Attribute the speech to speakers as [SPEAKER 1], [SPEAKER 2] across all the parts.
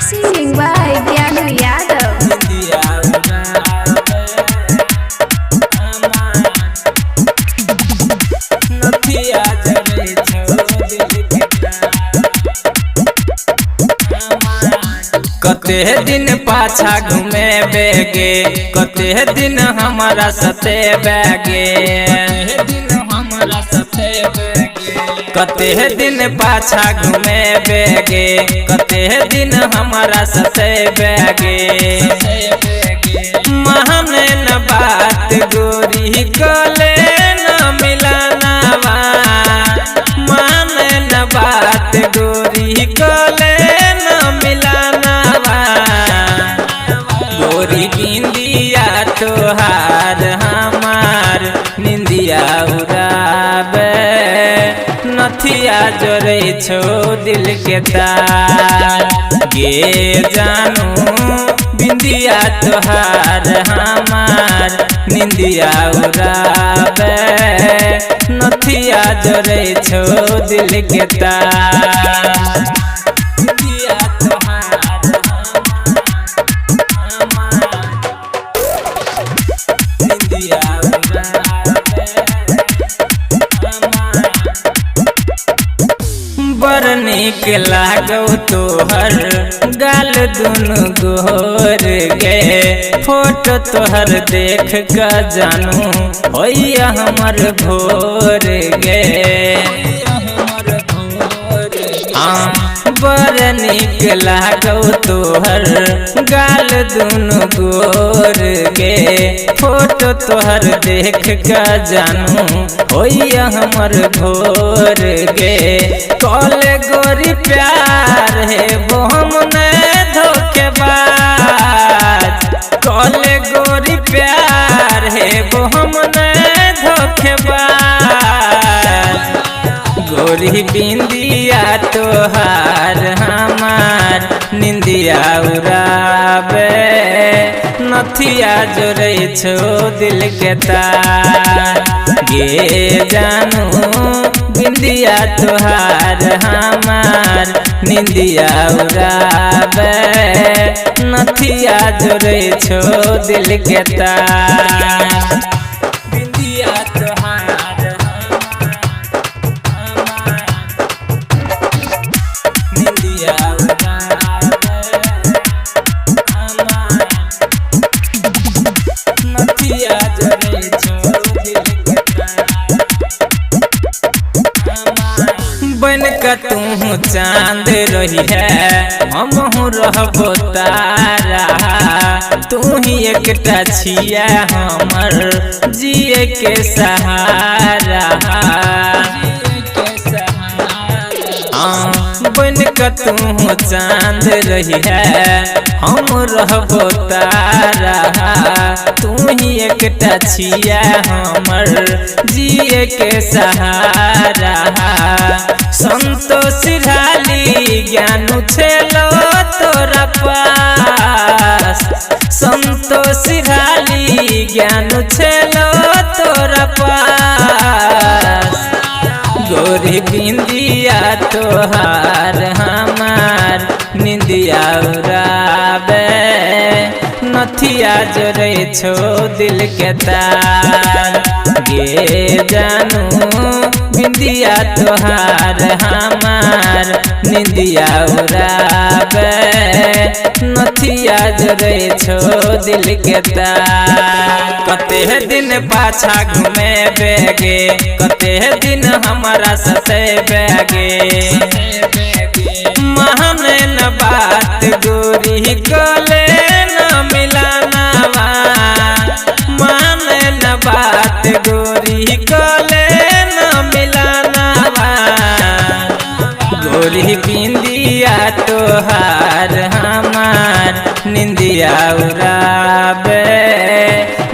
[SPEAKER 1] Singing by Gyanu Yadav.
[SPEAKER 2] कते दिन पाछा घूमे बेगे, कते दिन हमारा सते बेगे, कते दिन पाछा घूमे बेगे, कते दिन हमारा सते बेगे। महने न बात गोरी कले न मिलनवा, माने न बात गोरी कले न मिलनवा। गोरी बिंदिया तोहार हमार निंदिया उड़ावे, नथिया जोरे छो दिल के तार। गे जानू बिंदिया तोहार हमार निंदिया उड़ावे, नथिया जोरे छो दिल के तार। बिंदिया तोहार निंदिया बड़ निक लागो तोहर गाल दुनु गोर गे। फोटो तोहर देख के जानू होइया हमर भोर गे। बड़ निक लागो तोहर गाल दुनु गोर गे। फोटो तोहर देख के जानू होइया हमर भोर गे। कॉले गोरी प्यार है वो हमने धोखेबाज, कॉले गोरी प्यार है वो हमने धोखेबाज। गोरी बिंदिया तोहार हमार निंदिया उड़ावे, नथिया जोरे छो दिल के तार। गे जानू बिंदिया तोहार हमार निंदिया उड़ावे, नथिया जोरे छो दिल के तार। बिंदिया तोहार निंदिया उड़ावे, नथिया जोरे छो दिल के तार। बन का तू चांद रही है हम रहबो तारा। तू ही एकटा छिया हमर जिए के सहारा। बन का तू चांद रही है हम रहबो तारा। तू ही एकटा छिया हमर जिए के सहारा। संतोष ढाली ज्ञानू छेलो तोरा पास, संतोष ढाली ज्ञानू छेलो तोरा पास। गोरी बिंदिया तोहार हमार निंदिया उड़ावे, नथिया जोरे छो दिल के तार। गे जानू बिंदिया तोहार हमार निंदिया उड़ावे, नथिया जोरे छो दिल के तार। कते दिन पाछा घूमे बेगे, कते दिन हमारा सते बेगे। महने न बात गोरी कले न मिलनवा, माने न बात गोरी कले न मिलनवा। गोरी बिंदिया तोहार हमार निंदिया उड़ावे,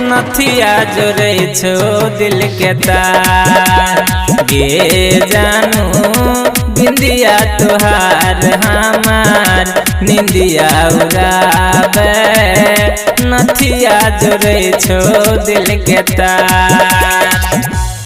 [SPEAKER 2] नथिया जोरे छो दिल के तार। गे जानू बिंदिया तोहार हमार निंदिया उड़ावे, नथिया जोरे छो दिल के तार।